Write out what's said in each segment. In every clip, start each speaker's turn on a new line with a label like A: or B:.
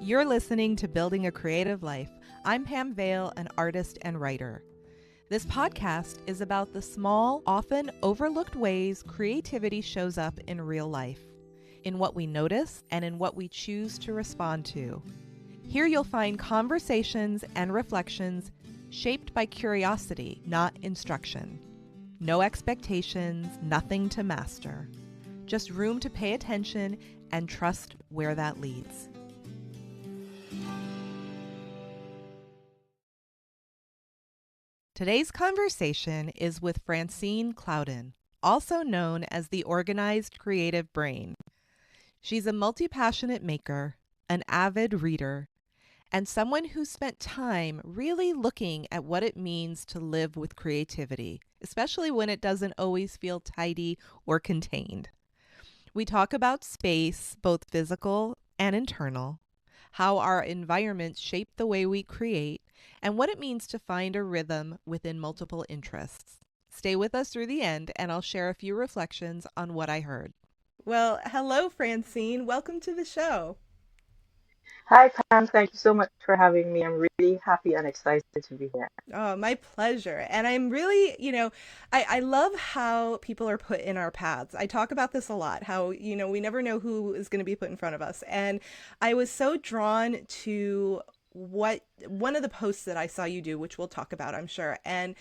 A: You're listening to Building a Creative Life. I'm Pam Vale, an artist and writer. This podcast is about the small, often overlooked ways creativity shows up in real life, in what we notice and in what we choose to respond to. Here you'll find conversations and reflections shaped by curiosity, not instruction. No expectations, nothing to master. Just room to pay attention and trust where that leads. Today's conversation is with Francine Clouden, also known as the Organized Creative Brain. She's a multi-passionate maker, an avid reader, and someone who spent time really looking at what it means to live with creativity, especially when it doesn't always feel tidy or contained. We talk about space, both physical and internal, how our environments shape the way we create, and what it means to find a rhythm within multiple interests. Stay with us through the end, and I'll share a few reflections on what I heard. Well, hello, Francine. Welcome to the show.
B: Hi, Pam. Thank you so much for having me. I'm really happy and excited to be here.
A: Oh, my pleasure. And I'm really, I love how people are put in our paths. I talk about this a lot, how, we never know who is going to be put in front of us. And I was so drawn to what one of the posts that I saw you do, which we'll talk about, I'm sure, and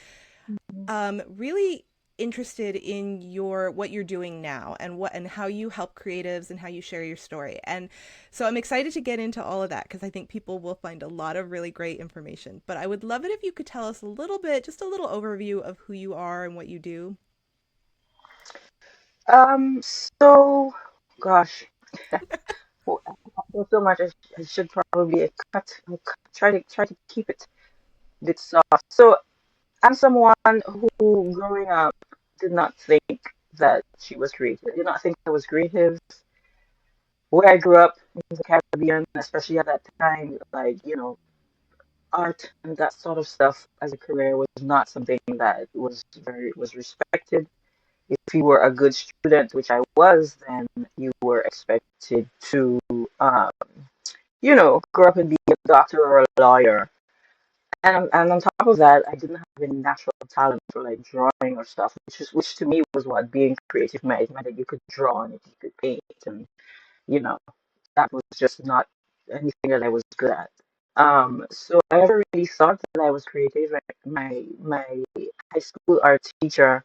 A: really interested in your what you're doing now and what and how you help creatives and how you share your story. And so I'm excited to get into all of that because I think people will find a lot of really great information. But I would love it if you could tell us a little bit, just a little overview of who you are and what you do.
B: So, gosh, well, there's so much. I should probably try to keep it a bit soft. So, I'm someone who, growing up, did not think that she was creative. Did not think I was creative. Where I grew up in the Caribbean, especially at that time, art and that sort of stuff as a career was not something that was respected. If you were a good student, which I was, then you were expected to, um, grow up and be a doctor or a lawyer. And on top of that, I didn't have any natural talent for like drawing or stuff, which to me was what being creative meant. It meant that you could draw and you could paint, and you know that was just not anything that I was good at. So I never really thought that I was creative. My high school art teacher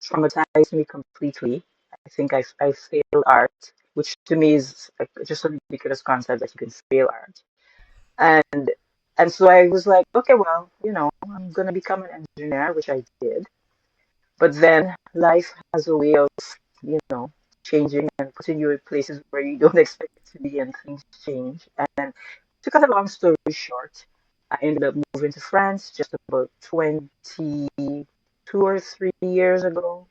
B: traumatized me completely. I think I failed art, which to me is like just a ridiculous concept that you can fail art. And and so I was like, okay, well, I'm gonna become an engineer, which I did. But then life has a way of, you know, changing and putting you in places where you don't expect to be, and things change. And to cut a long story short, I ended up moving to France just about 22 or 3 years ago.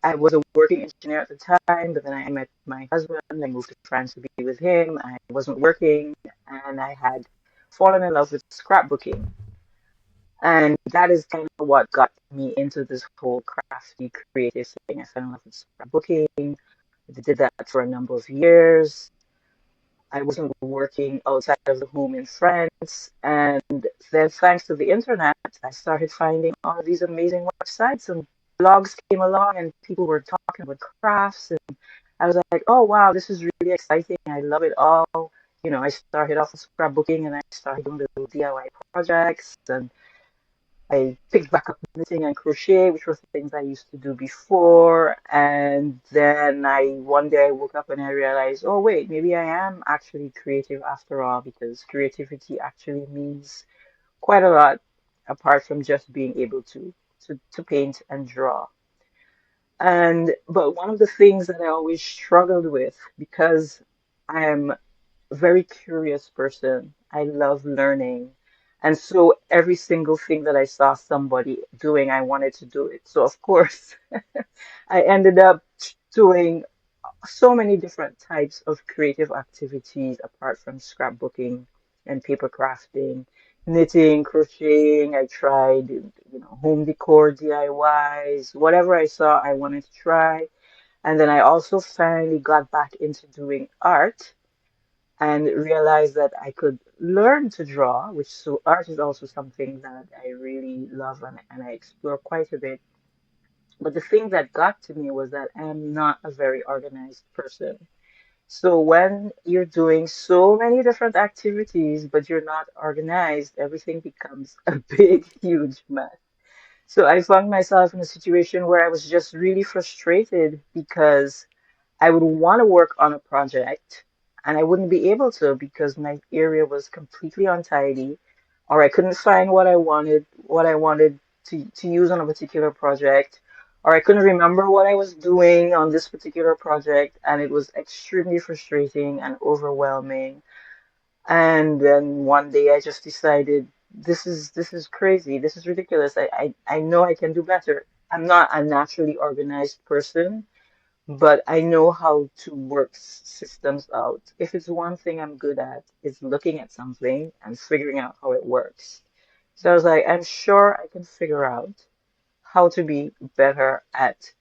B: I was a working engineer at the time, but then I met my husband. I moved to France to be with him. I wasn't working, and I had fallen in love with scrapbooking. And that is kind of what got me into this whole crafty, creative thing. I fell in love with scrapbooking. I did that for a number of years. I wasn't working outside of the home in France. And then, thanks to the internet, I started finding all of these amazing websites, and blogs came along, and people were talking about crafts. And I was like, oh, wow, this is really exciting. I love it all. I started off with scrapbooking, and I started doing little DIY projects. And I picked back up knitting and crochet, which was the things I used to do before. And then one day I woke up and I realized, oh wait, maybe I am actually creative after all, because creativity actually means quite a lot apart from just being able to paint and draw. But one of the things that I always struggled with, because I am a very curious person. I love learning. And so every single thing that I saw somebody doing, I wanted to do it. So of course, I ended up doing so many different types of creative activities apart from scrapbooking and paper crafting, knitting, crocheting. I tried, home decor DIYs, whatever I saw I wanted to try. And then I also finally got back into doing art, and realized that I could learn to draw, which so art is also something that I really love and I explore quite a bit. But the thing that got to me was that I'm not a very organized person. So when you're doing so many different activities, but you're not organized, everything becomes a big, huge mess. So I found myself in a situation where I was just really frustrated because I would want to work on a project and I wouldn't be able to because my area was completely untidy, or I couldn't find what I wanted to use on a particular project, or I couldn't remember what I was doing on this particular project, and it was extremely frustrating and overwhelming. And then one day I just decided this is crazy. This is ridiculous. I know I can do better. I'm not a naturally organized person, but I know how to work systems out. If it's one thing I'm good at, it's looking at something and figuring out how it works. So I was like, I'm sure I can figure out how to be better at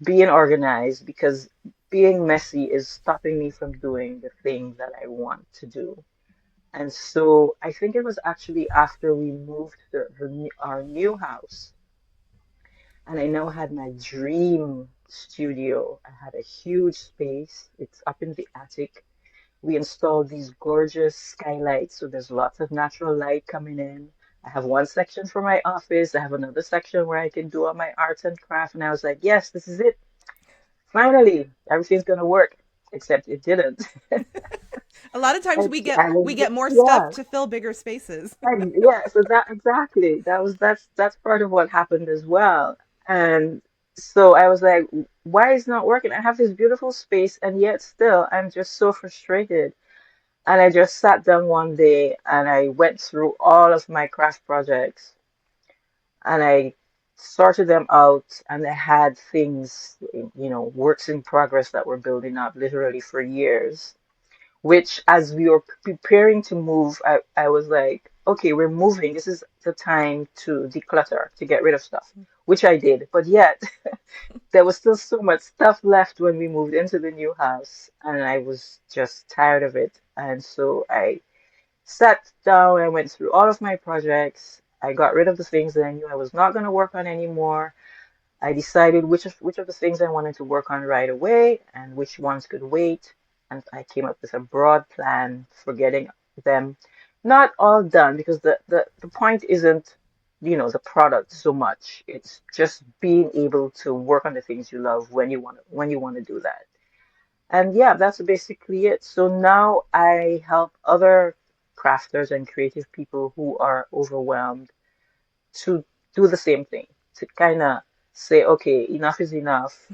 B: being organized because being messy is stopping me from doing the thing that I want to do. And so I think it was actually after we moved to our new house and I now had my dream studio. I had a huge space. It's up in the attic. We installed these gorgeous skylights, so there's lots of natural light coming in. I have one section for my office. I have another section where I can do all my arts and craft. And I was like, yes, this is it. Finally, everything's gonna work. Except it didn't.
A: A lot of times we get
B: I
A: we
B: was,
A: get more stuff
B: yeah.
A: to fill bigger spaces.
B: And yeah, so that exactly. That's part of what happened as well. And so I was like, why is it not working? I have this beautiful space and yet still I'm just so frustrated. And I just sat down one day and I went through all of my craft projects and I sorted them out and I had things, works in progress that were building up literally for years, which as we were preparing to move, I was like, okay, we're moving. This is the time to declutter, to get rid of stuff, which I did. But yet, there was still so much stuff left when we moved into the new house, and I was just tired of it. And so I sat down and went through all of my projects. I got rid of the things that I knew I was not going to work on anymore. I decided which of the things I wanted to work on right away and which ones could wait, and I came up with a broad plan for getting them not all done because the point isn't, the product so much. It's just being able to work on the things you love when you want to do that. And yeah, that's basically it. So now I help other crafters and creative people who are overwhelmed to do the same thing, to kind of say, okay, enough is enough.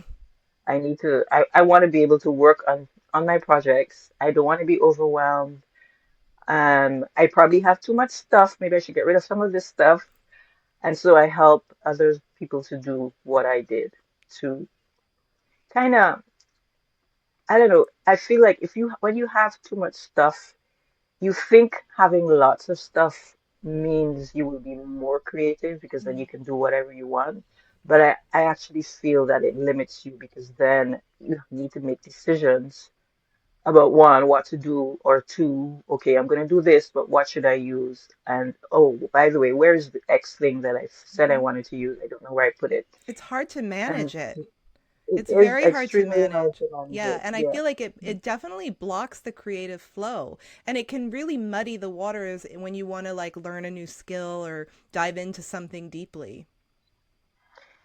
B: I want to be able to work on my projects. I don't want to be overwhelmed. I probably have too much stuff. Maybe I should get rid of some of this stuff. And so I help other people to do what I did to kind of, I don't know, I feel like when you have too much stuff, you think having lots of stuff means you will be more creative because then you can do whatever you want. But I actually feel that it limits you because then you need to make decisions about one, what to do, or two, okay, I'm going to do this, but what should I use? And oh, by the way, where is the X thing that I said I wanted to use? I don't know where I put it.
A: It's hard to
B: And
A: manage it.
B: it
A: It's
B: is
A: very hard to
B: extremely hard
A: manage.
B: to manage
A: Yeah,
B: it.
A: and I
B: Yeah.
A: feel like it definitely blocks the creative flow. And it can really muddy the waters when you want to like learn a new skill or dive into something deeply.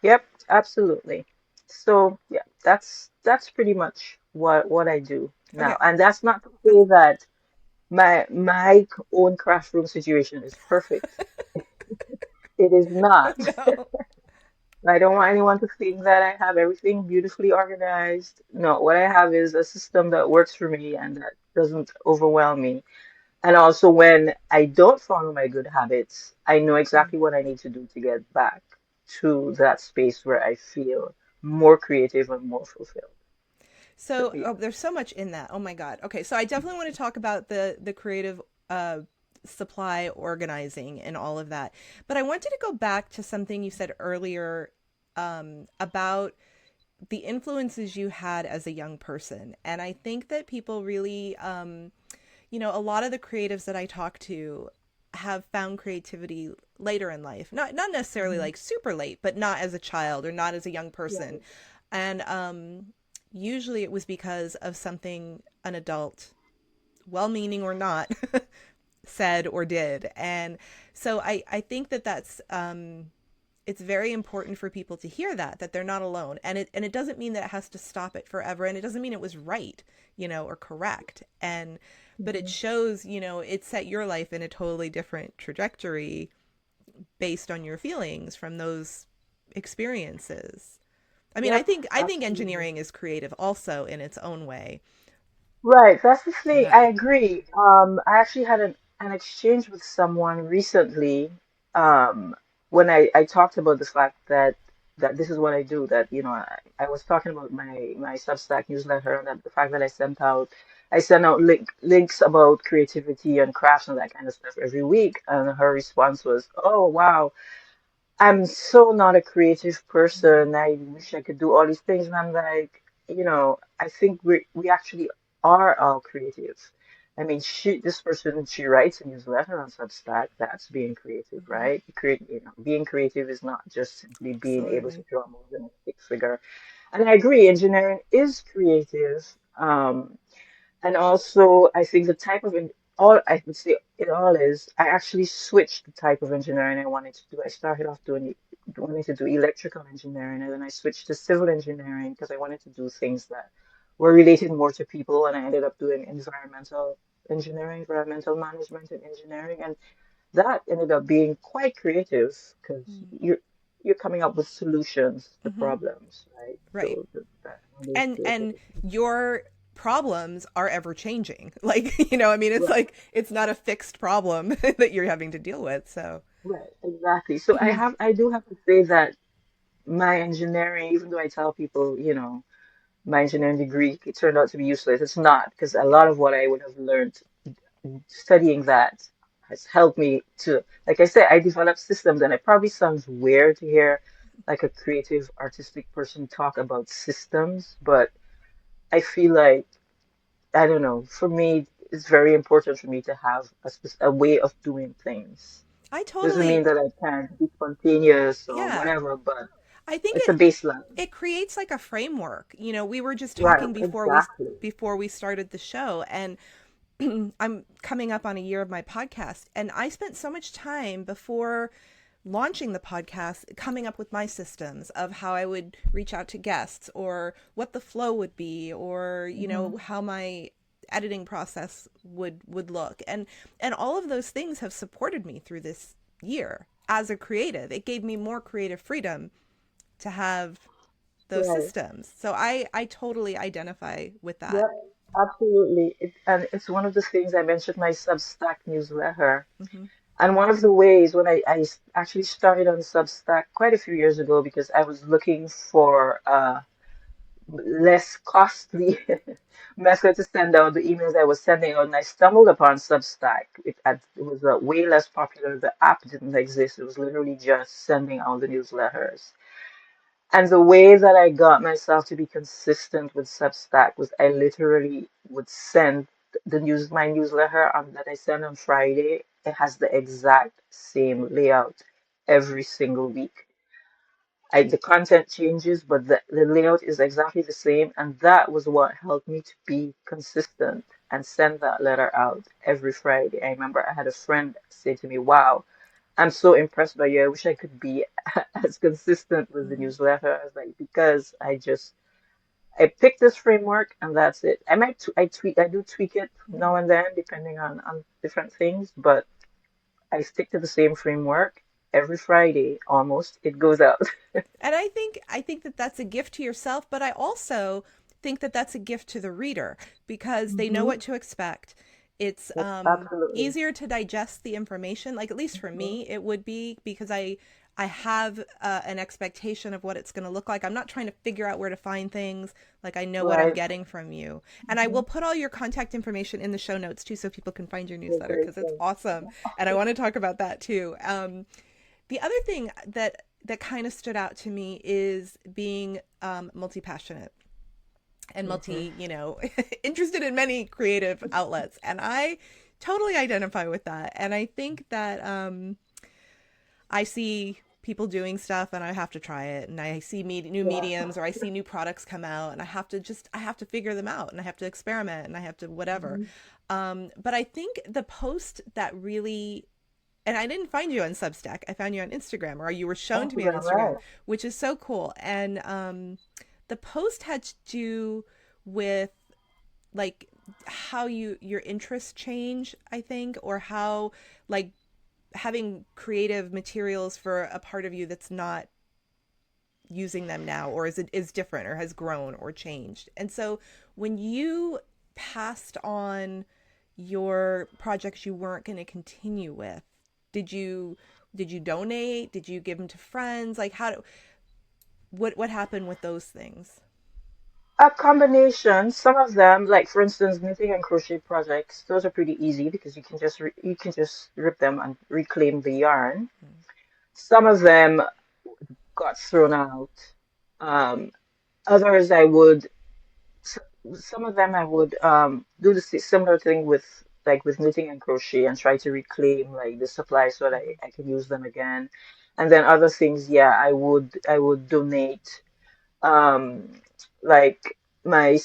B: Yep, absolutely. So yeah, that's pretty much what I do now.
A: Okay.
B: And that's not to
A: That's
B: say that my own craft room situation is perfect. It is not.
A: no.
B: I don't want anyone to think that I have everything beautifully organized. No, what I have is a system that works for me and that doesn't overwhelm me. And also, when I don't follow my good habits, I know exactly what I need to do to get back to that space where I feel more creative and more fulfilled. So,
A: So,
B: yeah.
A: oh, there's so much in that. Oh my God. Okay, so I definitely want to talk about the creative uh supply organizing and all of that. But I wanted to go back to something you said earlier about the influences you had as a young person. And I think that people really a lot of the creatives that I talk to have found creativity later in life. Not necessarily
B: Hmm.
A: like super late, but not as a child or not as a young person.
B: Right.
A: And usually it was because of something an adult, well-meaning or not, said or did. And so I think that that's it's very important for people to hear that they're not alone. And it doesn't mean that it has to stop it forever, and it doesn't mean it was right, or correct. And but it
B: Hmm.
A: shows, it set your life in a totally different trajectory based on your feelings from those experiences. I mean, I
B: Yep,
A: think I think
B: absolutely.
A: engineering is creative also in its own way.
B: Right, that's the thing.
A: That
B: I agree. I actually had an exchange with someone recently, when I talked about the fact that this is what I do, that, I was talking about my Substack newsletter, and that the fact that I send out links about creativity and crafts and that kind of stuff every week, and her response was, "Oh, wow. I'm so not a creative person. I wish I could do all these things." And I'm like, I think we actually are all creative. I mean, this person, she writes a newsletter on Substack. That's being creative,
A: Mhm.
B: right? Being creative is not just simply being able to
A: Absolutely.
B: draw more than a stick figure. And I agree, engineering is creative. And also, I think the type of all I would say it all is, I actually switched the type of engineering I wanted to do. I started off wanting to do electrical engineering, and then I switched to civil engineering because I wanted to do things that were related more to people. And I ended up doing environmental engineering, environmental management and engineering, and that ended up being quite creative because you're coming up with solutions to
A: Mm-hmm.
B: problems, right?
A: Right.
B: So that's one of those
A: And
B: creativity.
A: your problems are ever changing. Like, I mean, it's
B: Right.
A: like it's not a fixed problem that you're having to deal with. So,
B: Right, exactly. So I do have to say that my engineering, even though I tell people, my engineering degree, it turned out to be useless. It's not, because a lot of what I would have learned studying that has helped me to, like I said, I developed systems, and it probably sounds weird to hear like a creative, artistic person talk about systems, but I feel like, I don't know, for me, it's very important for me to have a way of doing things.
A: I
B: Doesn't mean
A: totally,
B: that I can't be spontaneous or
A: yeah.
B: whatever, but
A: I think
B: it's a
A: it
B: baseline.
A: it creates like a framework. We were just
B: Right,
A: talking
B: exactly.
A: before we started the show, and I'm coming up on a year of my podcast, and I spent so much time before launching the podcast coming up with my systems of how I would reach out to guests, or what the flow would be, or
B: Hmm.
A: how my editing process would look. And all of those things have supported me through this year as a creative. It gave me more creative freedom to have those
B: Right.
A: systems. So I totally identify with that.
B: Yep, absolutely. And it's one of the things I mentioned my Substack newsletter.
A: Hmm.
B: And one of the ways when actually started on Substack quite a few years ago, because I was looking for less costly method to send out the emails I was sending out, and I stumbled upon Substack. It was way less popular. The app didn't exist. It was literally just sending out the newsletters. And the way that I got myself to be consistent with Substack was I literally would send my newsletter that I send on Friday. It has the exact same layout every single week. The content changes, but the layout is exactly the same. And that was what helped me to be consistent and send that letter out every Friday. I remember I had a friend say to me, "Wow, I'm so impressed by you. I wish I could be as consistent with the
A: Hmm.
B: newsletter." I was like, because I picked this framework and that's it. I do tweak it
A: Hmm.
B: now and then depending on different things, but I stick to the same framework every Friday almost. It goes out.
A: And I think that that's a gift to yourself, but I also think that that's a gift to the reader because they know
B: Hmm.
A: what to expect. It's
B: Yes, absolutely.
A: easier to digest the information. Like, at least for
B: Hmm.
A: me, it would be because I have an expectation of what it's going to look like. I'm not trying to figure out where to find things. Like, I know what I'm
B: Right.
A: getting from you. And I
B: Hmm.
A: will put all your contact information in the show notes too so people can find your
B: You're
A: newsletter
B: very
A: because it's
B: kind.
A: awesome. And I want to talk about that too. The other thing that kind of stood out to me is being multi passionate. and
B: Mm-hmm.
A: interested in many creative outlets. And I totally identify with that. And I think that I see people doing stuff and I have to try it, and I see new
B: Yeah.
A: mediums, or I see new products come out, and I have to figure them out, and I have to experiment, and I have to whatever.
B: Mm-hmm.
A: But I think the post that really, and I didn't find you on Substack, I found you on Instagram, or you were shown to me on
B: Instagram,
A: Instagram,
B: right?
A: which is so cool. And the post had to do with like how your interests change, I think, or how like having creative materials for a part of you that's not using them now, or is different, or has grown or changed. And so when you passed on your projects you weren't going to continue with, did you donate, did you give them to friends, like what happened with those things?
B: A combination. Some of them, like for instance, knitting and crochet projects, those are pretty easy because you can just rip them and reclaim the yarn. Some of them got thrown out. Um, Others I would, s- some of them I would do the similar thing with like with knitting and crochet and try to reclaim like the supplies so that
A: Mm-hmm.
B: I can use them again. And then other things, yeah, I would donate. Um, like my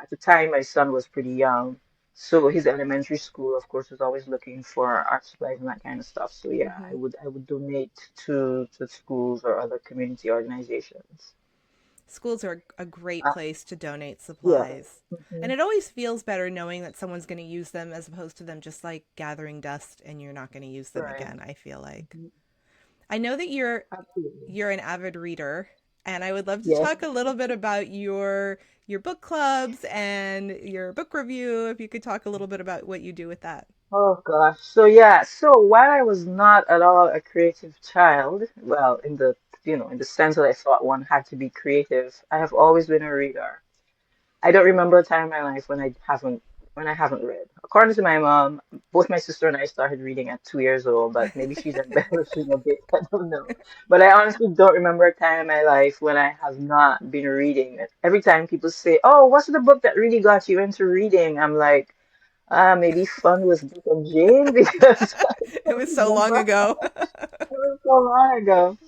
B: at the time my son was pretty young, so his elementary school, of course, was always looking for art supplies and that kind of stuff. So yeah,
A: Mm-hmm.
B: I would donate to schools or other community organizations.
A: Schools are a great
B: Uh,
A: place to donate
B: yeah.
A: supplies.
B: Hmm.
A: And it always feels better knowing that someone's going to use them, as opposed to them just like gathering dust and you're not going to use them
B: Right.
A: again, I feel like.
B: Hmm.
A: I know that
B: Absolutely.
A: you're an avid reader, and I would love to
B: Yes.
A: talk a little bit about your book clubs and your book review, if you could talk a little bit about what you do with that.
B: Oh gosh. So yeah, so while I was not at all a creative child, well, in the sense that I thought one had to be creative, I have always been a reader. I don't remember a time in my life when I haven't read. According to my mom, both my sister and I started reading at 2 years old, but maybe she's embellishing a bit. I don't know. But I honestly don't remember a time in my life when I have not been reading. Every time people say, "Oh, what's the book that really got you into reading?" I'm like, maybe Fun with Dick and Jane because I
A: It
B: don't
A: was so long
B: remember.
A: ago.
B: It was so long ago.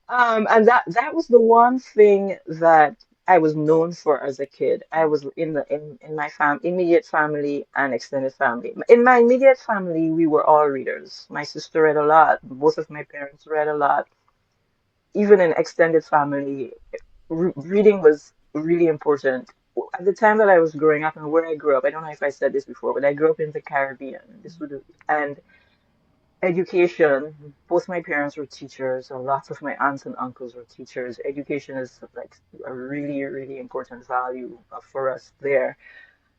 B: And that was the one thing that I was known for as a kid. I was in my immediate family and extended family. In my immediate family, we were all readers. My sister read a lot. Both of my parents read a lot. Even in extended family, reading was really important. At the time that I was growing up and where I grew up, I don't know if I said this before, but I grew up in the Caribbean. And education, both my parents were teachers, and lots of my aunts and uncles were teachers. Education is like a really, really important value for us there.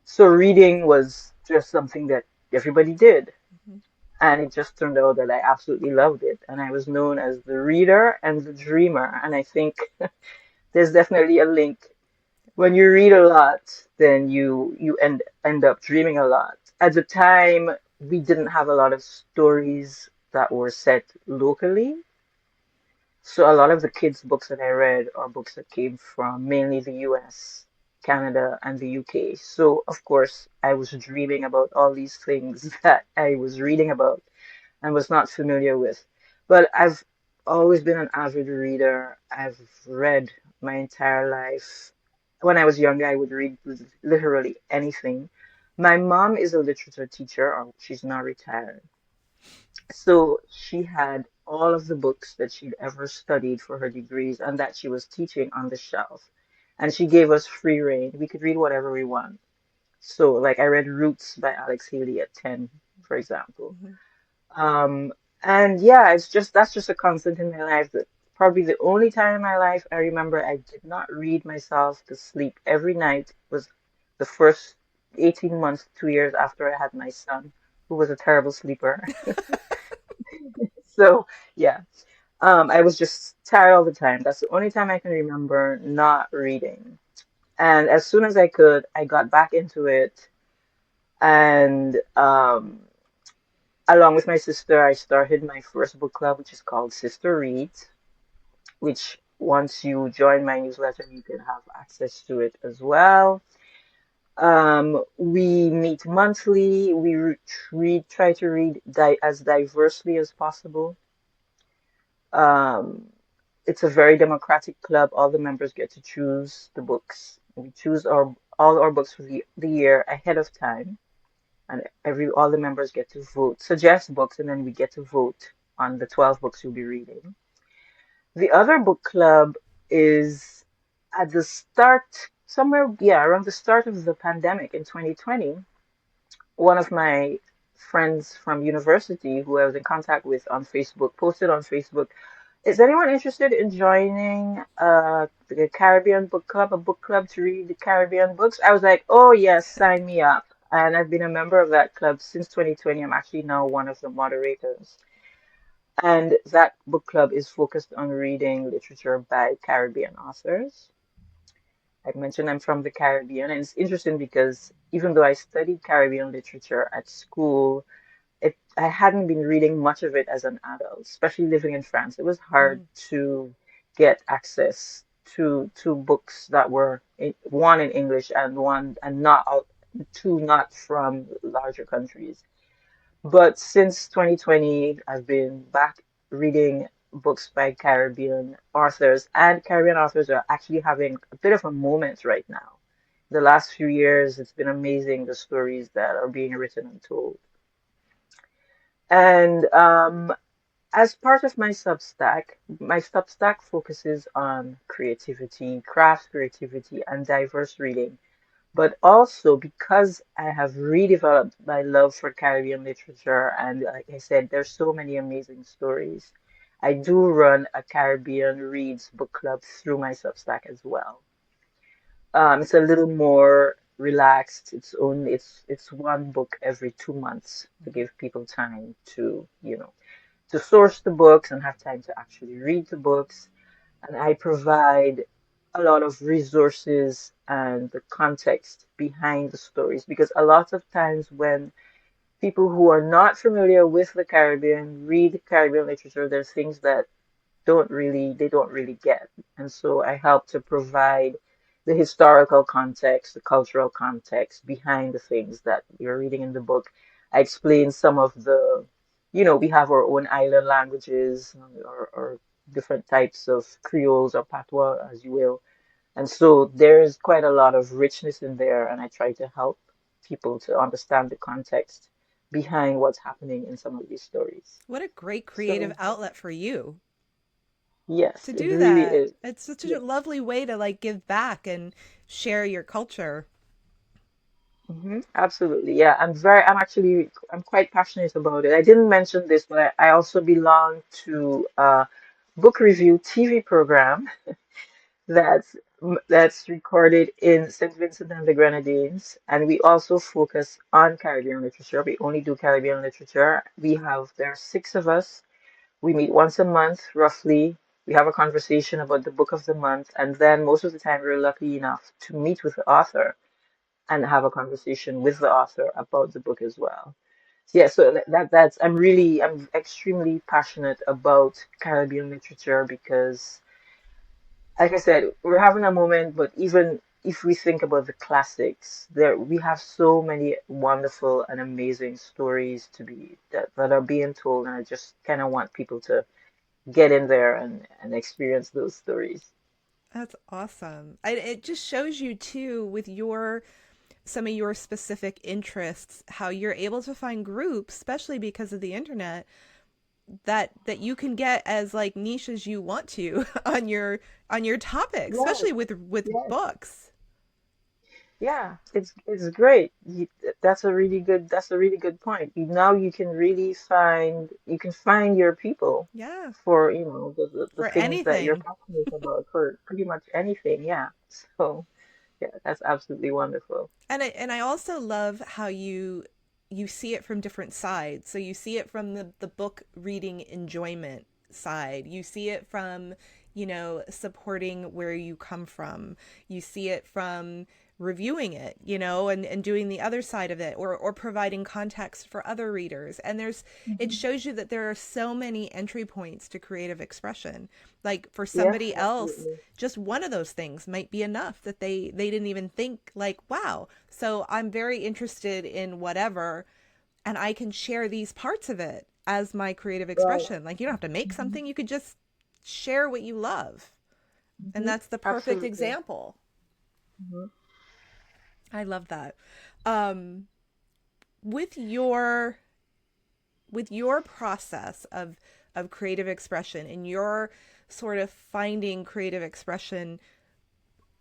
B: So reading was just something that everybody did.
A: Mhm.
B: And it just turned out that I absolutely loved it. And I was known as the reader and the dreamer. And I think there's definitely a link. When you read a lot, then you end up dreaming a lot. At the time, we didn't have a lot of stories that were set locally. So a lot of the kids' books that I read are books that came from mainly the US, Canada, and the UK. So of course, I was dreaming about all these things that I was reading about and was not familiar with. But I've always been an avid reader. I've read my entire life. When I was younger, I would read literally anything. My mom is a literature teacher, or she's now retired. So she had all of the books that she'd ever studied for her degrees and that she was teaching on the shelf. And she gave us free rein. We could read whatever we want. So, like, I read Roots by Alex Haley at 10, for example.
A: Mhm.
B: Um, and yeah, that's just a constant in my life. That probably the only time in my life I remember I did not read myself to sleep every night was the first 18 months, 2 years after I had my son, who was a terrible sleeper. So yeah, I was just tired all the time. That's the only time I can remember not reading. And as soon as I could, I got back into it. And along with my sister, I started my first book club, which is called Sister Reads, which Once you join my newsletter, you can have access to it as well. We meet monthly. Try to read as diversely as possible. Um, it's a very democratic club. All the members get to choose the books. We choose all our books for the year ahead of time, and all the members get to vote, suggest books, and then we get to vote on the 12 books you'll be reading. The other book club is at the start, somewhere, yeah, around the start of the pandemic in 2020. One of my friends from university who I was in contact with on Facebook posted on Facebook, is anyone interested in joining the Caribbean book club, a book club to read the Caribbean books? I was like, oh yes, sign me up. And I've been a member of that club since 2020. I'm actually now one of the moderators. And that book club is focused on reading literature by Caribbean authors. I mentioned I'm from the Caribbean, and it's interesting because even though I studied Caribbean literature at school, I hadn't been reading much of it as an adult, especially living in France. It was hard
A: Mm.
B: to get access to books that were one in English and one and not out, two not from larger countries. But since 2020, I've been back reading books by Caribbean authors, and Caribbean authors are actually having a bit of a moment right now. The last few years, it's been amazing the stories that are being written and told. And as part of my Substack focuses on creativity, craft creativity, and diverse reading. But also because I have redeveloped my love for Caribbean literature, and like I said, there's so many amazing stories. I do run a Caribbean Reads book club through my Substack as well. It's a little more relaxed. It's one book every 2 months to give people time to, to source the books and have time to actually read the books. And I provide a lot of resources and the context behind the stories because a lot of times when people who are not familiar with the Caribbean read Caribbean literature, there's things that they don't really get. And so I help to provide the historical context, the cultural context behind the things that you're reading in the book. I explain some of we have our own island languages or different types of creoles or patois, as you will. And so there's quite a lot of richness in there, and I try to help people to understand the context behind what's happening in some of these stories.
A: What a great creative
B: So,
A: outlet for you
B: yes,
A: to
B: it
A: do
B: really
A: that.
B: is.
A: It's such a
B: Yeah.
A: lovely way to like give back and share your culture.
B: Absolutely. Yeah, I'm quite passionate about it. I didn't mention this, but I also belong to a book review TV program that's recorded in St. Vincent and the Grenadines, and we also focus on Caribbean literature. We only do Caribbean literature. There are six of us. We meet once a month, roughly. We have a conversation about the book of the month, and then most of the time we're lucky enough to meet with the author and have a conversation with the author about the book as well. Yeah, so I'm extremely passionate about Caribbean literature because, like I said, we're having a moment, but even if we think about the classics, we have so many wonderful and amazing stories that are being told, and I just kind of want people to get in there and experience those stories.
A: That's awesome. It just shows you too with your some of your specific interests how you're able to find groups, especially because of the internet, that you can get as like niche as you want to on your topic,
B: Yes,
A: especially with
B: yes.
A: books.
B: Yeah, it's great. That's a really good point. Now you can find your people
A: Yeah,
B: for, the
A: for
B: things that you're
A: anything.
B: passionate about for pretty much anything. Yeah. So, yeah, that's absolutely wonderful.
A: And I also love how you see it from different sides. So you see it from the book reading enjoyment side. You see it from, supporting where you come from. You see it from reviewing it, and doing the other side of it, or providing context for other readers. And it
B: Mhm.
A: shows you that there are so many entry points to creative expression. Like for
B: Yes,
A: somebody else,
B: absolutely.
A: just one of those things might be enough that they didn't even think like, wow. So I'm very interested in whatever, and I can share these parts of it as my creative
B: Right.
A: expression. Like you don't have to make
B: Hmm.
A: something, you could just share what you love. And
B: Hmm.
A: that's the perfect
B: Absolutely.
A: example.
B: Hmm.
A: I love that. Um, with your process of creative expression and your sort of finding creative expression,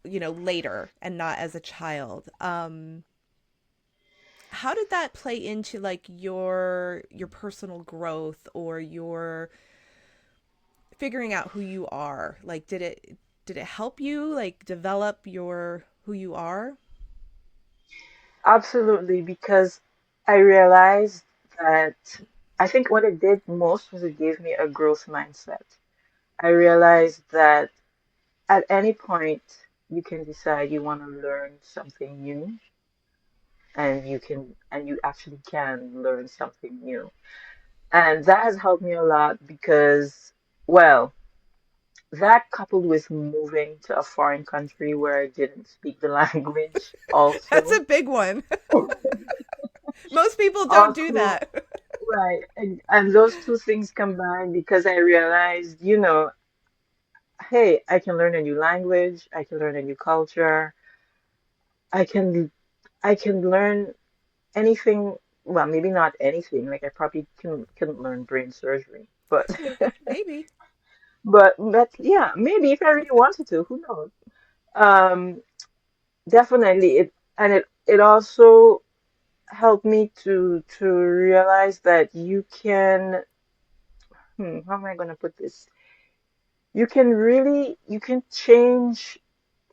A: later and not as a child. How did that play into like your personal growth or your figuring out who you are? Like did it help you like develop your who you are?
B: Absolutely, because I realized that I think what it did most was it gave me a growth mindset. I realized that at any point you can decide you want to learn something new, and you actually can learn something new. And that has helped me a lot because, well, that coupled with moving to a foreign country where I didn't speak the language
A: That's
B: also.
A: a big one. Most people don't do
B: Also,
A: that.
B: right. And those two things combined because I realized, hey, I can learn a new language, I can learn a new culture, I can I can learn anything, well, maybe not anything, like I probably couldn't learn brain surgery, but
A: Maybe.
B: but yeah, maybe if I really wanted to, who knows? Um, definitely it also helped me to realize that you can, how am I going to put this? You can change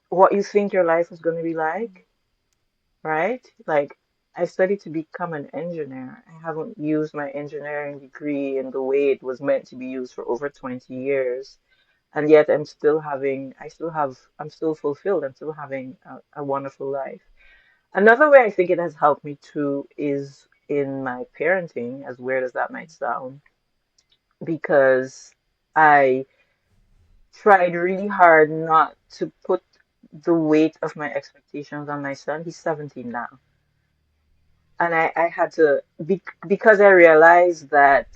B: what you think your life is going to be like, right? Like I studied to become an engineer. I haven't used my engineering degree in the way it was meant to be used for over 20 years. And yet I'm still fulfilled. I'm still having a wonderful life. Another way I think it has helped me too is in my parenting, as weird as that might sound, because I tried really hard not to put the weight of my expectations on my son. He's 17 now. And I had to, because I realized that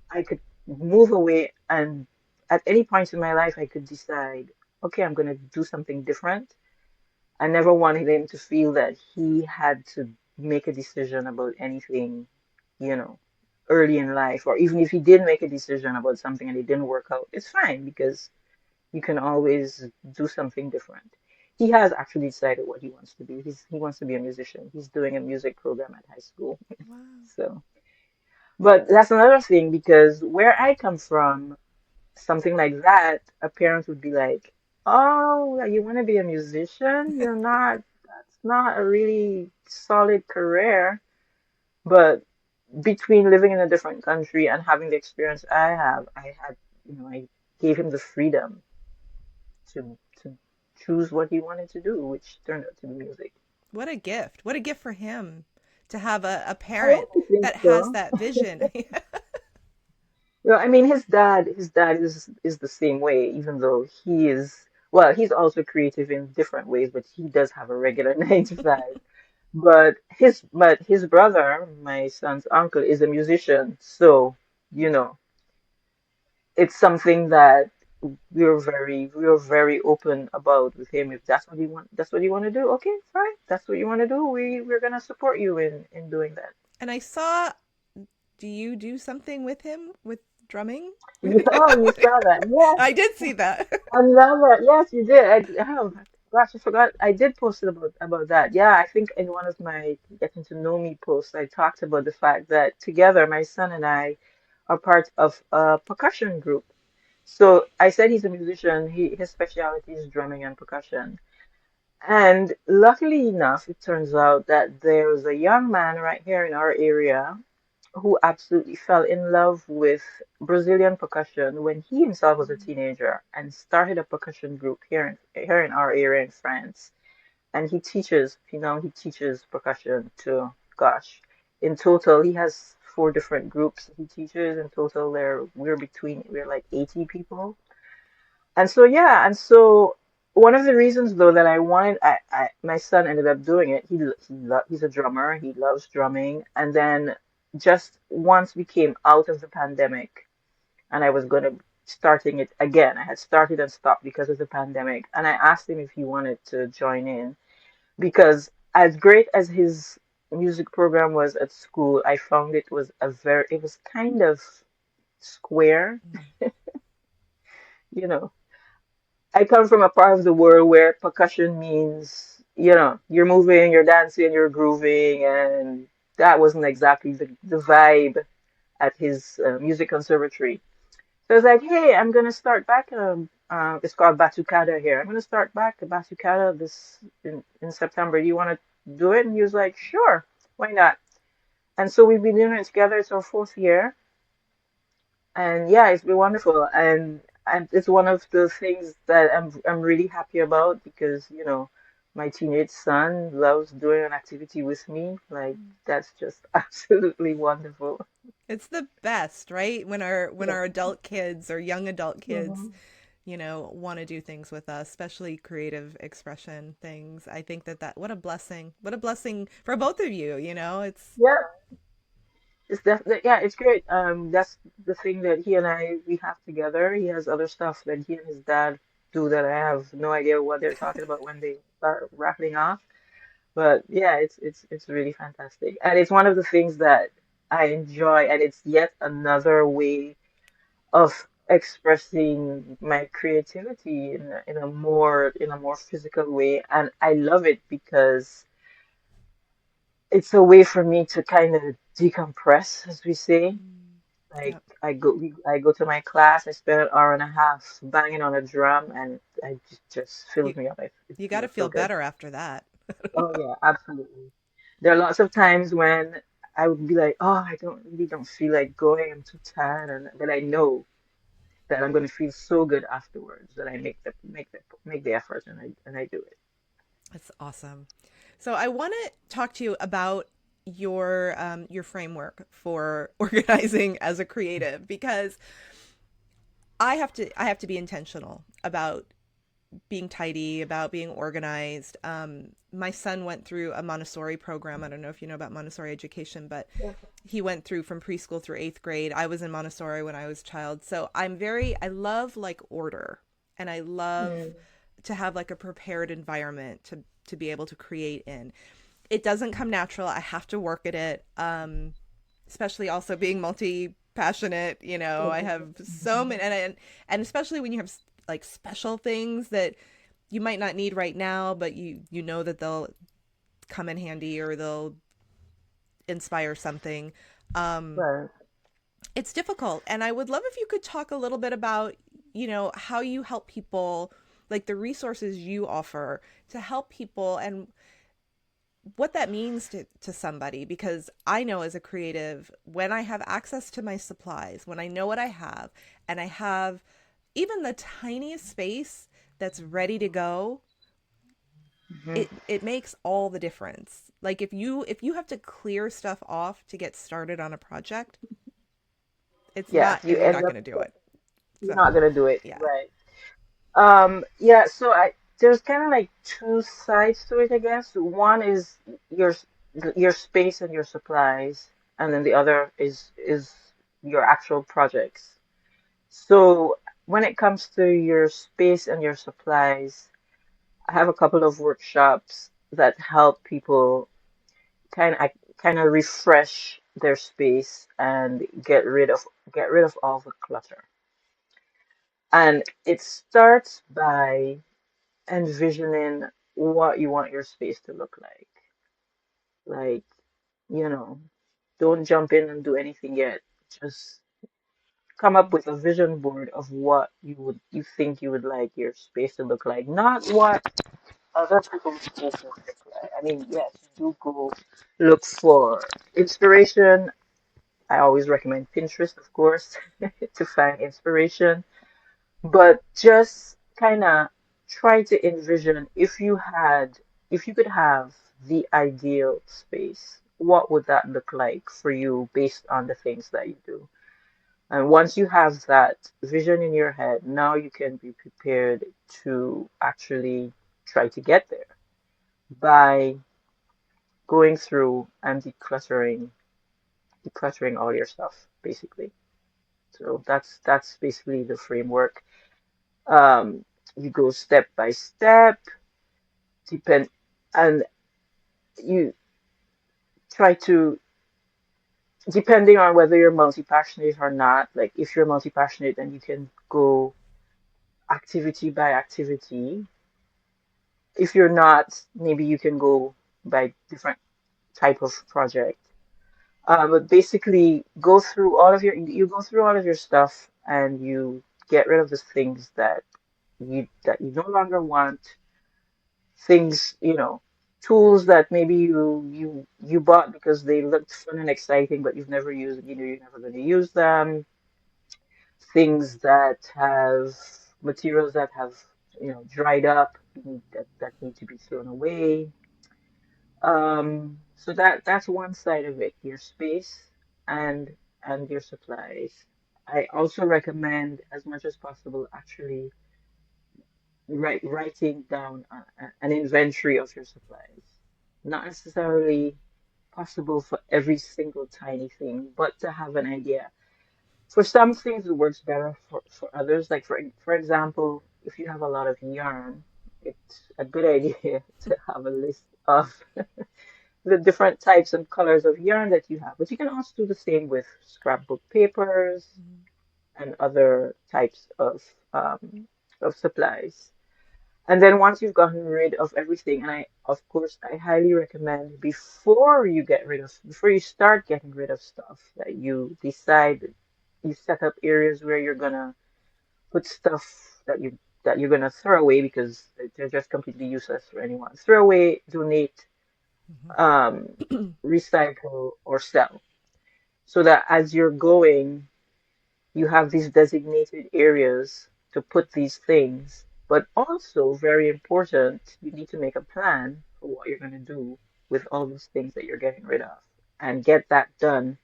B: I could move away and at any point in my life, I could decide, okay, I'm going to do something different. I never wanted him to feel that he had to make a decision about anything, you know, early in life, or even if he did make a decision about something and it didn't work out, it's fine because you can always do something different. He has actually decided what he wants to be. He wants to be a musician. He's doing a music program at high school.
A: Wow.
B: So, but that's another thing because where I come from, something like that, a parent would be like, "Oh, you want to be a musician? That's not a really solid career." But between living in a different country and having the experience I have, I gave him the freedom to choose what he wanted to do, which turned out to be music.
A: What a gift. What a gift for him to have a
B: I
A: parent
B: also think
A: that has
B: so.
A: that vision.
B: I mean, his dad is the same way, even though he's also creative in different ways, but he does have a regular 9 to 5. But his brother, my son's uncle, is a musician, so you know, it's something that we're very open about with him. If that's what you want to do. Okay, fine. That's what you want to do. We're gonna support you in doing that.
A: And I saw, do you do something with him with drumming?
B: Oh, you saw that? Yes.
A: I did see that.
B: I love it. Yes, you did. Oh gosh, I forgot. I did post it about that. Yeah, I think in one of my getting to know me posts, I talked about the fact that together, my son and I are part of a percussion group. So I said he's a musician. His specialty is drumming and percussion. And luckily enough, it turns out that there was a young man right here in our area who absolutely fell in love with Brazilian percussion when he himself was a teenager and started a percussion group here in our area in France. and he teaches percussion too. Gosh, in total, he has four different groups he teaches. In total, we're like 80 people. And so yeah, and so one of the reasons though that I wanted, my son ended up doing it. He's a drummer. He loves drumming. And then just once we came out of the pandemic, and I was going to starting it again. I had started and stopped because of the pandemic, and I asked him if he wanted to join in because as great as his music program was at school, I found it was kind of square,
A: Mm.
B: you know. I come from a part of the world where percussion means, you're moving, you're dancing, you're grooving, and that wasn't exactly the vibe at his music conservatory. So I was like, hey, I'm gonna start back. It's called Batucada here. I'm gonna start back at Batucada this in September. Do you want to do it? And he was like, sure, why not? And so we've been doing it together. It's our fourth year, and yeah, it's been wonderful. And it's one of the things that I'm really happy about because my teenage son loves doing an activity with me. Like that's just absolutely wonderful.
A: It's the best, right? When
B: Yeah.
A: our adult kids or young adult kids,
B: Hmm.
A: want to do things with us, especially creative expression things. I think that what a blessing. What a blessing for both of you, It's
B: Yeah. It's definitely, yeah, it's great. That's the thing that he and we have together. He has other stuff that he and his dad do that I have no idea what they're talking about when they start rattling off. But yeah, it's really fantastic, and it's one of the things that I enjoy, and it's yet another way of expressing my creativity in a more physical way, and I love it because it's a way for me to kind of decompress, as we say.
A: Mm.
B: Like
A: Yep.
B: I go to my class, I spend an hour and a half banging on a drum, and it just
A: You
B: fills me up. It
A: you got to
B: feels so
A: feel
B: good.
A: better after that.
B: Oh yeah, absolutely. There are lots of times when I would be like, oh, I don't feel like going. I'm too tired, and but I know that I'm going to feel so good afterwards that I make the effort and I do it.
A: That's awesome. So I want to talk to you about your framework for organizing as a creative because I have to be intentional about being tidy, about being organized. My son went through a Montessori program. I don't know if you know about Montessori education, but
B: Yeah.
A: he went through from preschool through eighth grade. I was in Montessori when I was a child. So I love like order and I love
B: Mm,
A: to have like a prepared environment to be able to create in. It doesn't come natural. I have to work at it. Especially also being multi passionate, I have so
B: mhm.
A: many and especially when you have like special things that you might not need right now, but you know that they'll come in handy or they'll inspire something. Um,
B: Right.
A: it's difficult, and I would love if you could talk a little bit about, how you help people, like the resources you offer to help people and what that means to somebody because I know as a creative when I have access to my supplies when I know what I have and I have even the tiniest space that's ready to go
B: Hmm.
A: it makes all the difference. Like if you have to clear stuff off to get started on a project,
B: Yeah, you
A: you're
B: end
A: not
B: up
A: going to do it.
B: you're
A: So,
B: not gonna do it,
A: yeah.
B: right? Yeah, so there's kind of like two sides to it, I guess. One is your your space and your supplies, and then the other is your actual projects. So when it comes to your space and your supplies, I have a couple of workshops that help people kind of refresh their space and get rid of all the clutter. And it starts by envisioning what you want your space to look like. Like, you know, don't jump in and do anything yet. Just come up with a vision board of what you think you would like your space to look like. Not what other people's spaces look like. I mean, yes, do go look for inspiration. I always recommend Pinterest, of course, to find inspiration. But just kind of try to envision if you had if you could have the ideal space, what would that look like for you based on the things that you do? And once you have that vision in your head, now you can be prepared to actually try to get there by going through and decluttering all your stuff, basically. So that's basically the framework. Um, you go step by step, depend, and you try to, depending on whether you're multi-passionate or not. Like if you're multi-passionate, then you can go activity by activity. If you're not, maybe you can go by different type of project. But basically, you go through all of your stuff and you get rid of the things that you no longer want. Things, tools that maybe you bought because they looked fun and exciting, but you've never used, you're never going to use them. Things that have materials that have, dried up, that need to be thrown away. So that's one side of it, your space and your supplies. I also recommend as much as possible actually writing down an inventory of your supplies. Not necessarily possible for every single tiny thing, but to have an idea. For some things, it works better for others. Like for example, if you have a lot of yarn, it's a good idea to have a list of the different types and colors of yarn that you have. But you can also do the same with scrapbook papers and other types of supplies. And then once you've gotten rid of everything, and of course, I highly recommend before you start getting rid of stuff, that you set up areas where you're gonna put stuff that you're gonna throw away because they're just completely useless for anyone. Throw away, donate, um, recycle, or sell. So that as you're going, you have these designated areas to put these things. But also, very important, you need to make a plan for what you're going to do with all those things that you're getting rid of and get that done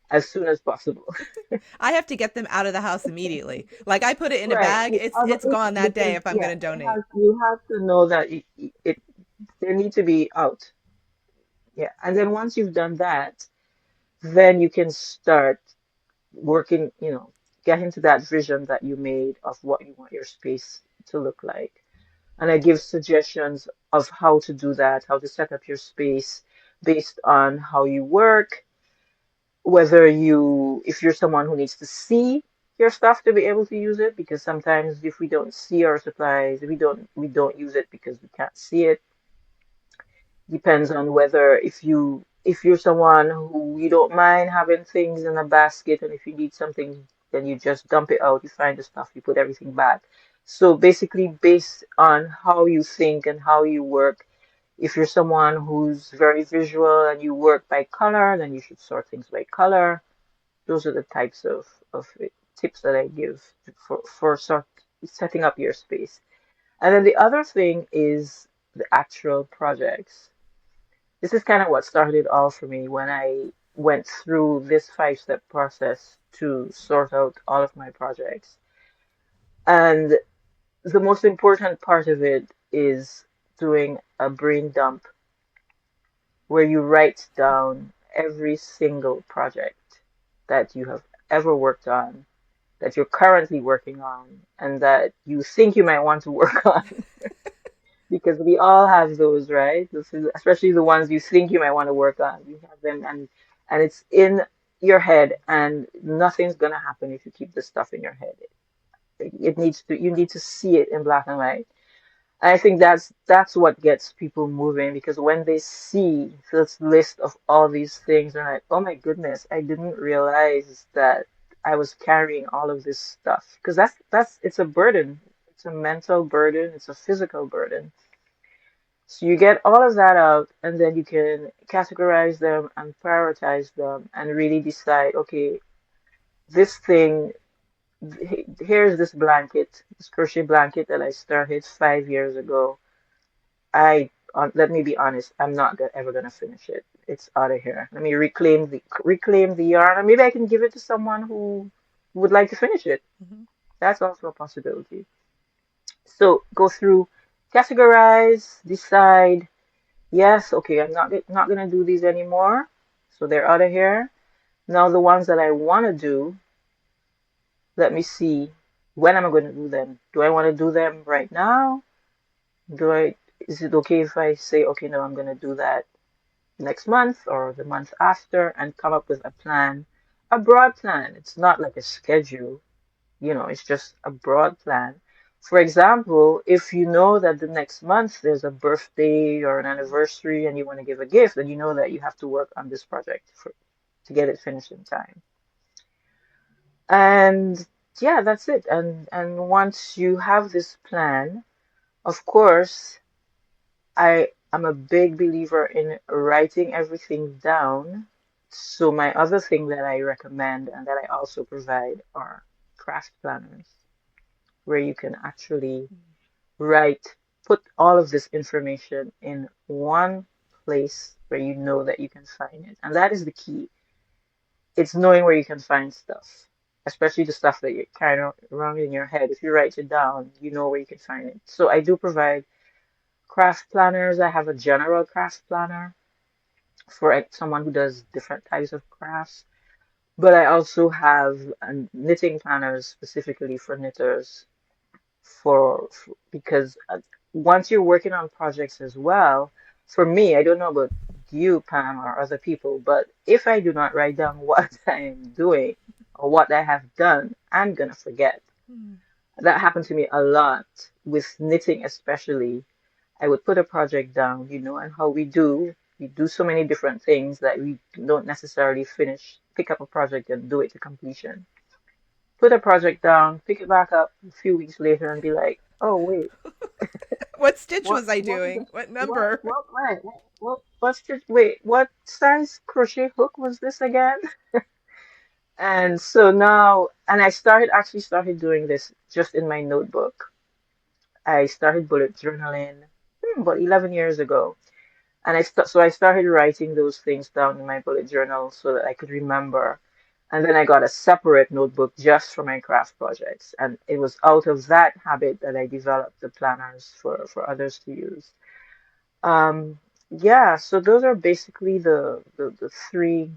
B: as soon as possible.
A: I have to get them out of the house immediately. Like I put it in a
B: Right.
A: bag, it's gone that day
B: Because
A: if I'm
B: yeah,
A: going to donate.
B: you have to know that they need to be out. Yeah. And then once you've done that, then you can start working, get into that vision that you made of what you want your space to look like. And I give suggestions of how to do that, how to set up your space based on how you work, if you're someone who needs to see your stuff to be able to use it, because sometimes if we don't see our supplies, we don't use it because we can't see it. Depends on whether if you're someone who you don't mind having things in a basket, and if you need something, then you just dump it out, you find the stuff, you put everything back. So basically, based on how you think and how you work, if you're someone who's very visual and you work by color, then you should sort things by color. Those are the types of tips that I give for setting up your space. And then the other thing is the actual projects. This is kind of what started it all for me when I went through this 5-step process to sort out all of my projects. And the most important part of it is doing a brain dump where you write down every single project that you have ever worked on, that you're currently working on, and that you think you might want to work on. Because we all have those, right? Especially the ones you think you might want to work on. You have them, and it's in your head, and nothing's gonna happen if you keep the stuff in your head. You need to see it in black and white. And I think that's what gets people moving, because when they see this list of all these things, they're like, oh my goodness, I didn't realize that I was carrying all of this stuff. Because that's it's a burden. It's a mental burden. It's a physical burden. So you get all of that out, and then you can categorize them and prioritize them and really decide, okay, this thing, here's this crochet blanket that I started 5 years ago. I let me be honest, I'm not ever gonna finish it. It's out of here. Let me reclaim the yarn, or maybe I can give it to someone who would like to finish it.
A: Hmm.
B: That's also a possibility. So go through, categorize, decide. Yes, okay, I'm not gonna do these anymore. So they're out of here. Now the ones that I want to do, let me see. When am I going to do them? Do I want to do them right now? Do I, is it okay if I say, okay, no, I'm going to do that next month or the month after and come up with a plan, a broad plan. It's not like a schedule, it's just a broad plan. For example, if you know that the next month there's a birthday or an anniversary and you want to give a gift, then you know that you have to work on this project to get it finished in time. And yeah, that's it. And once you have this plan, of course, I am a big believer in writing everything down. So my other thing that I recommend and that I also provide are craft planners, where you can actually write, put all of this information in one place where you know that you can find it. And that is the key. It's knowing where you can find stuff, especially the stuff that you're kind of around in your head. If you write it down, you know where you can find it. So I do provide craft planners. I have a general craft planner for someone who does different types of crafts. But I also have knitting planners specifically for knitters because once you're working on projects as well, for me, I don't know about you, Pam, or other people, but if I do not write down what I am doing or what I have done, I'm gonna forget. That happened to me a lot with knitting, especially. I would put a project down, and how we do so many different things that we don't necessarily pick up a project and do it to completion. Put a project down, pick it back up a few weeks later and be like, oh, wait,
A: What stitch
B: what,
A: was I
B: what was
A: doing?
B: it?
A: What number?
B: What's this? Wait, what size crochet hook was this again? And so now, and actually started doing this just in my notebook. I started bullet journaling about 11 years ago. And so I started writing those things down in my bullet journal so that I could remember. And then I got a separate notebook just for my craft projects. And it was out of that habit that I developed the planners for others to use. Yeah, so those are basically the three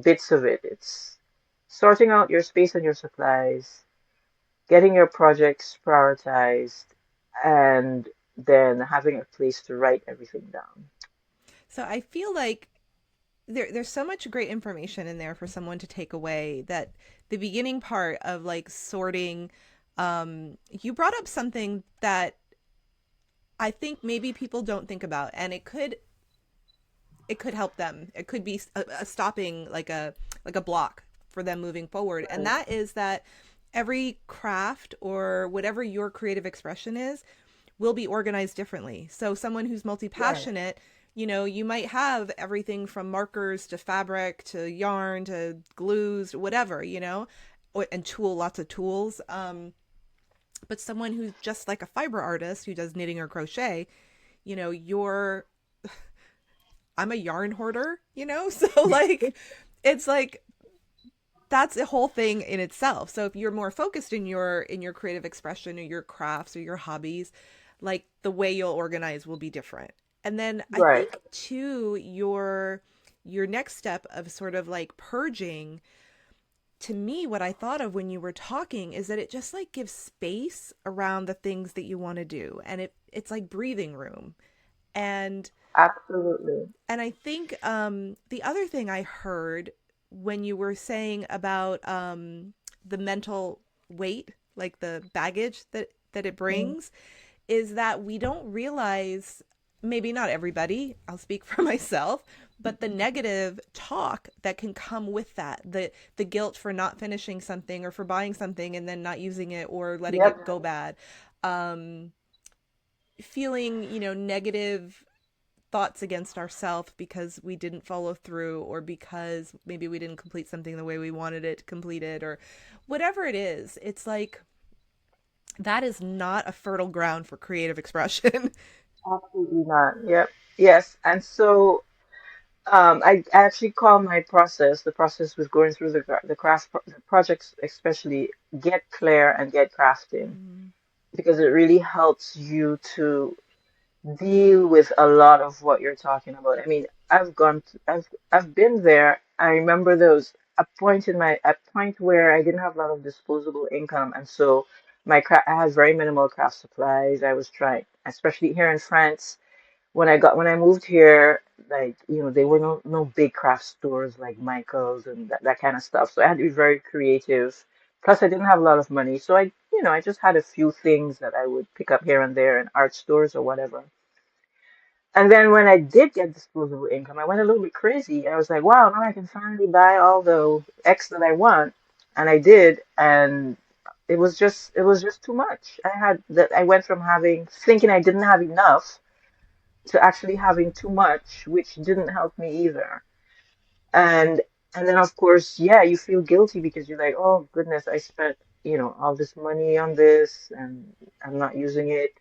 B: bits of it. It's sorting out your space and your supplies, getting your projects prioritized, and then having a place to write everything down.
A: So I feel like there's so much great information in there for someone to take away that the beginning part of like sorting, you brought up something that I think maybe people don't think about, and it could help them. It could be a stopping, like a block for them moving forward. And
B: Right.
A: that is that every craft or whatever your creative expression is will be organized differently. So someone who's
B: Right.
A: multi-passionate, you might have everything from markers to fabric to yarn to glues, whatever, and lots of tools. But someone who's just like a fiber artist who does knitting or crochet, you're I'm a yarn hoarder, so like it's like that's a whole thing in itself. So if you're more focused in your creative expression or your crafts or your hobbies, like the way you'll organize will be different. And then I
B: Right.
A: think too your next step of sort of like purging, to me what I thought of when you were talking is that it just like gives space around the things that you want to do, and it's like breathing room. And
B: Absolutely.
A: I think the other thing I heard when you were saying about the mental weight, like the baggage that it
B: Mm.
A: brings, is that we don't realize, maybe not everybody, I'll speak for myself, but the negative talk that can come with that, the guilt for not finishing something or for buying something and then not using it or letting
B: Yep.
A: it go bad. Um, Feeling, negative thoughts against ourselves because we didn't follow through, or because maybe we didn't complete something the way we wanted it completed, or whatever it is. It's like that is not a fertile ground for creative expression.
B: Absolutely not. Yep. Yes. And so I actually call my process, the process was going through the the projects, especially get clear and get crafting,
A: Mm,
B: because it really helps you to deal with a lot of what you're talking about. I mean, I've been there. I remember there was a point where I didn't have a lot of disposable income, and so I had very minimal craft supplies. I was trying, especially here in France when I moved here, like, there were no big craft stores like Michael's and that kind of stuff. So I had to be very creative. Plus, I didn't have a lot of money, so I just had a few things that I would pick up here and there in art stores or whatever. And then when I did get disposable income, I went a little bit crazy. I was like, wow, now I can finally buy all the X that I want. And I did, and it was just too much. I went from having thinking I didn't have enough to actually having too much, which didn't help me either. And and then of course, yeah, you feel guilty because you're like, oh goodness, I spent, all this money on this and I'm not using it.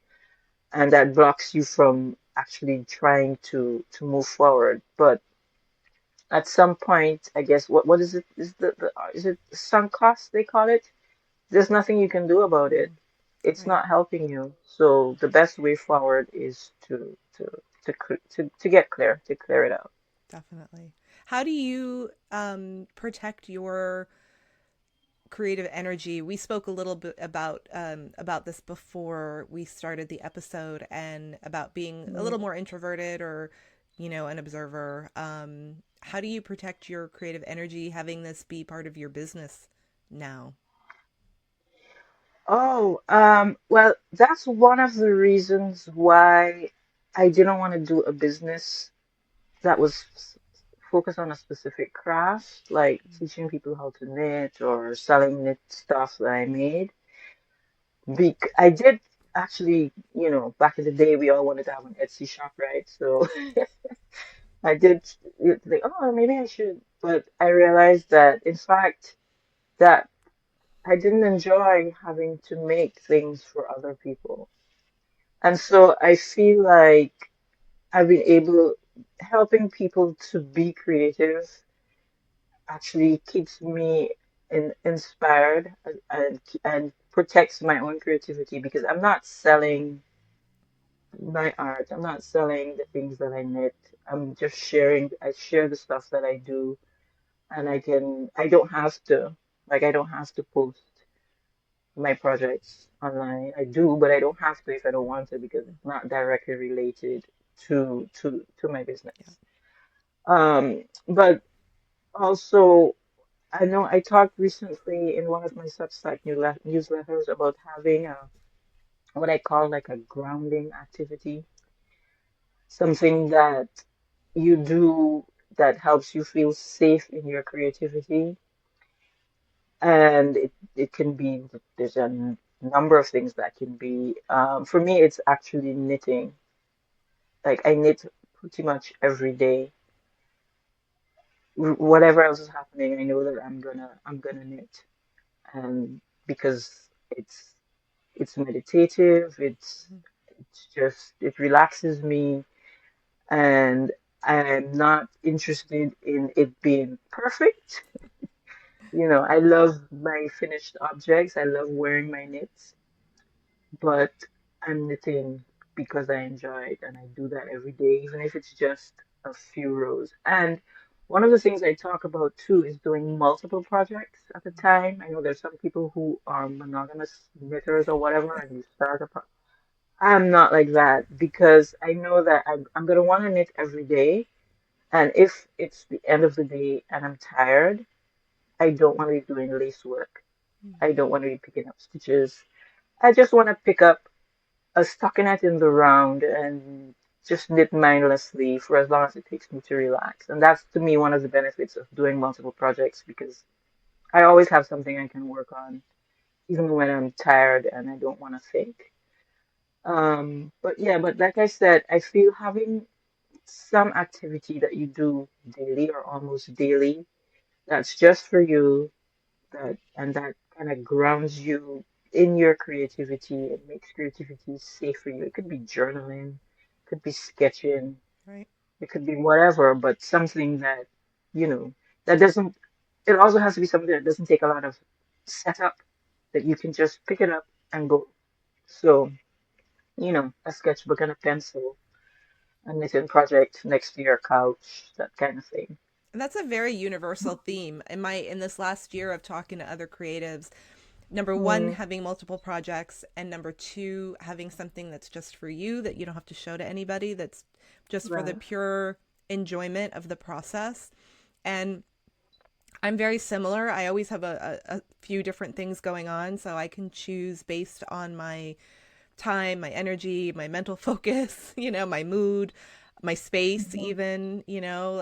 B: And that blocks you from actually trying to move forward. But at some point, I guess what is it? Is it sunk cost they call it? There's nothing you can do about it.
A: mm,
B: It's
A: right.
B: not helping you. So the best way forward is to get clear, to clear it out.
A: Definitely. How do you protect your creative energy? We spoke a little bit about this before we started the episode, and about being a little
B: Mhm.
A: more introverted, or an observer. How do you protect your creative energy, having this be part of your business now?
B: Oh, well, that's one of the reasons why I didn't want to do a business that was focused on a specific craft, like teaching people how to knit or selling knit stuff that I made. I did actually, back in the day, we all wanted to have an Etsy shop, right? So I did think, oh, maybe I should. But I realized that, in fact, that I didn't enjoy having to make things for other people. And so I feel like I've been able, helping people to be creative actually keeps me inspired and protects my own creativity because I'm not selling my art. I'm not selling the things that I knit. I'm just sharing. I share the stuff that I do, and I don't have to, like, I don't have to post my projects online. I do, but I don't have to if I don't want to because it's not directly related to my
A: Yeah.
B: business. But also, I know I talked recently in one of my Substack newsletters about having what I call like a grounding activity, something that you do that helps you feel safe in your creativity. And it can be, there's a number of things that can be. For me, it's actually knitting. Like I knit pretty much every day. Whatever else is happening, I know that I'm gonna knit. And because it's meditative, it's just it relaxes me, and I'm not interested in it being perfect. I love my finished objects. I love wearing my knits, but I'm knitting because I enjoy it, and I do that every day, even if it's just a few rows. And one of the things I talk about too is doing multiple projects at a time. I know there's some people who are monogamous knitters or whatever, and you start a project. I'm not like that because I know that I'm gonna want to knit every day, and if it's the end of the day and I'm tired, I don't want to be doing lace work. I
A: Mm-hmm.
B: don't want to be picking up stitches. I just want to pick up a stockinette in the round and just knit mindlessly for as long as it takes me to relax. And that's to me one of the benefits of doing multiple projects because I always have something I can work on, even when I'm tired and I don't want to think. But yeah, but like I said, I feel having some activity that you do daily or almost daily that's just for you, that kind of grounds you in your creativity and makes creativity safe for you. It could be journaling. could be sketching,
A: Right.
B: it could be whatever, but something that, you know, that doesn't, it also has to be something that doesn't take a lot of setup, that you can just pick it up and go. So, a sketchbook and a pencil, a knitting project next to your couch, that kind of thing.
A: And that's a very universal theme in this last year of talking to other creatives. Number one,
B: Mm,
A: having multiple projects, and number two, having something that's just for you that you don't have to show to anybody, that's just for the
B: right,
A: pure enjoyment of the process. And I'm very similar. I always have a few different things going on, so I can choose based on my time, my energy, my mental focus, my mood, my space,
B: hmm,
A: even,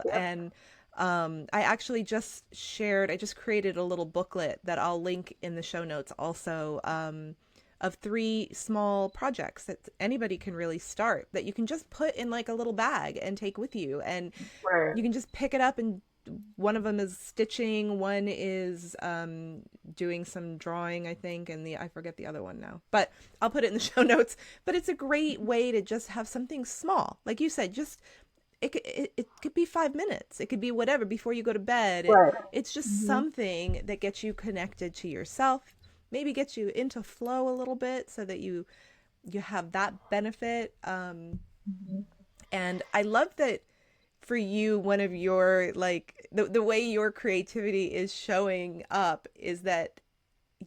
B: yep,
A: and I just created a little booklet that I'll link in the show notes also, of three small projects that anybody can really start that you can just put in like a little bag and take with you. And
B: right,
A: you can just pick it up, and one of them is stitching, one is doing some drawing, I think, and the I forget the other one now, but I'll put it in the show notes. But it's a great way to just have something small, like you said, just it could be 5 minutes, it could be whatever before you go to bed.
B: right.
A: It's just
B: Hmm.
A: something that gets you connected to yourself, maybe gets you into flow a little bit, so that you have that benefit.
B: Hmm.
A: And I love that for you, one of your like the way your creativity is showing up is that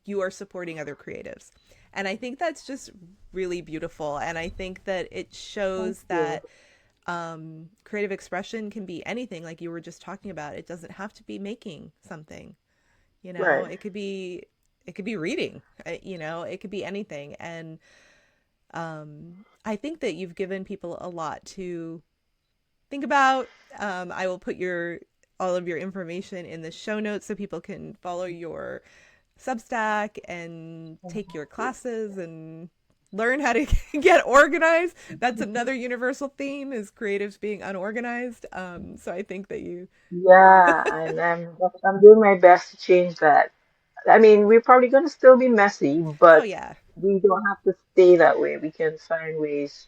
A: you are supporting other creatives. And I think that's just really beautiful. And I think that it
B: Thank
A: shows
B: you.
A: that creative expression can be anything, like you were just talking about. It doesn't have to be making something,
B: Right,
A: it could be reading, it could be anything. And I think that you've given people a lot to think about. I will put your all of your information in the show notes so people can follow your Substack and take your classes and learn how to get organized. That's another universal theme, is creatives being unorganized. So I think that you,
B: yeah, and I'm doing my best to change that. I mean, we're probably going to still be messy,
A: oh
B: but
A: yeah,
B: we don't have to stay that way. We can find ways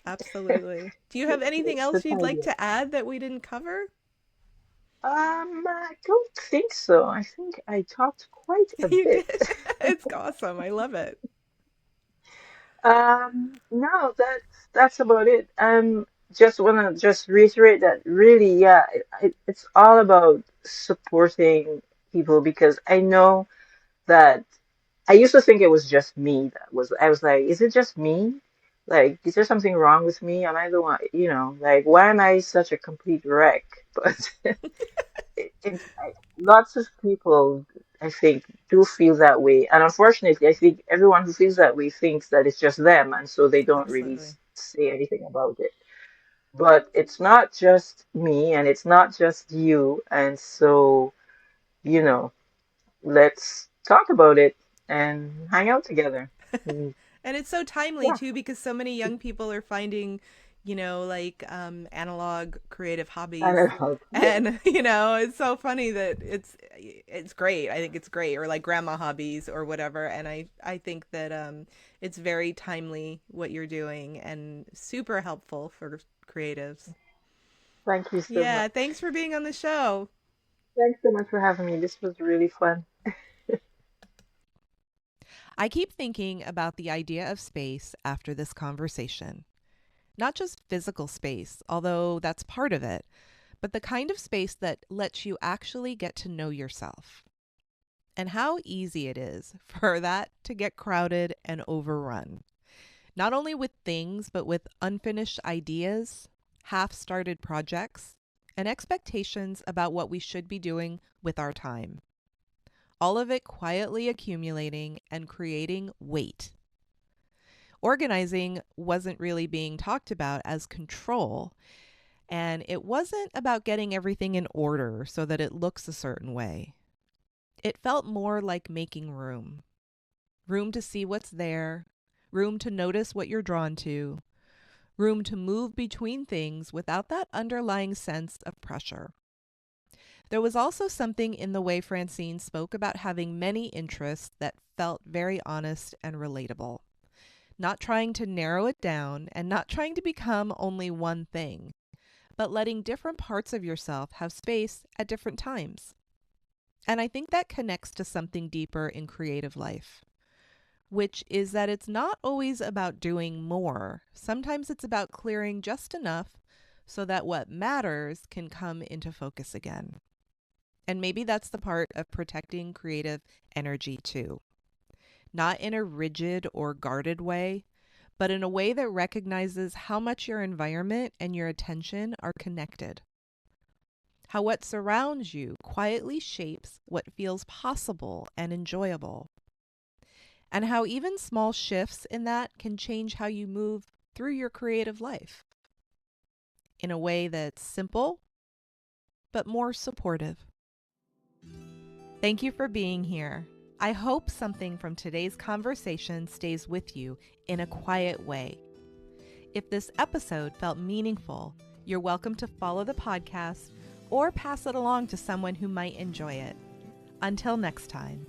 A: absolutely. Do you have anything
B: to
A: else you'd like
B: tidy up.
A: to add that we didn't cover?
B: I don't think so. I think I talked quite a
A: You
B: bit.
A: did. It's awesome. I love it.
B: No, that's about it. Just wanna just reiterate that really, yeah, it's all about supporting people, because I know that I used to think it was just me I was like, is it just me? Like, is there something wrong with me? Am I the one, like, why am I such a complete wreck? But lots of people, I think, do feel that way. And unfortunately, I think everyone who feels that way thinks that it's just them, and so they don't really
A: Absolutely.
B: say anything about it. But it's not just me, and it's not just you. And so, you know, let's talk about it and hang out together. Mm,
A: And it's so timely
B: yeah,
A: too, because so many young people are finding, like analog creative
B: I
A: hobbies.
B: know. Yeah,
A: And it's so funny that it's great. I think it's great. Or like grandma hobbies or whatever. And I think that it's very timely what you're doing, and super helpful for creatives.
B: thank you so
A: Yeah,
B: much.
A: thanks for being on the show.
B: Thanks so much for having me. This was really fun.
A: I keep thinking about the idea of space after this conversation. Not just physical space, although that's part of it, but the kind of space that lets you actually get to know yourself. And how easy it is for that to get crowded and overrun, not only with things, but with unfinished ideas, half started projects, and expectations about what we should be doing with our time. All of it quietly accumulating and creating weight. Organizing wasn't really being talked about as control, and it wasn't about getting everything in order so that it looks a certain way. It felt more like making room. Room to see what's there, room to notice what you're drawn to, room to move between things without that underlying sense of pressure. There was also something in the way Francine spoke about having many interests that felt very honest and relatable. not trying to narrow it down and not trying to become only one thing, but letting different parts of yourself have space at different times. And I think that connects to something deeper in creative life, which is that it's not always about doing more. Sometimes it's about clearing just enough so that what matters can come into focus again. And maybe that's the part of protecting creative energy too. Not in a rigid or guarded way, but in a way that recognizes how much your environment and your attention are connected. How what surrounds you quietly shapes what feels possible and enjoyable. And how even small shifts in that can change how you move through your creative life in a way that's simple, but more supportive. Thank you for being here. I hope something from today's conversation stays with you in a quiet way. If this episode felt meaningful, you're welcome to follow the podcast or pass it along to someone who might enjoy it. Until next time.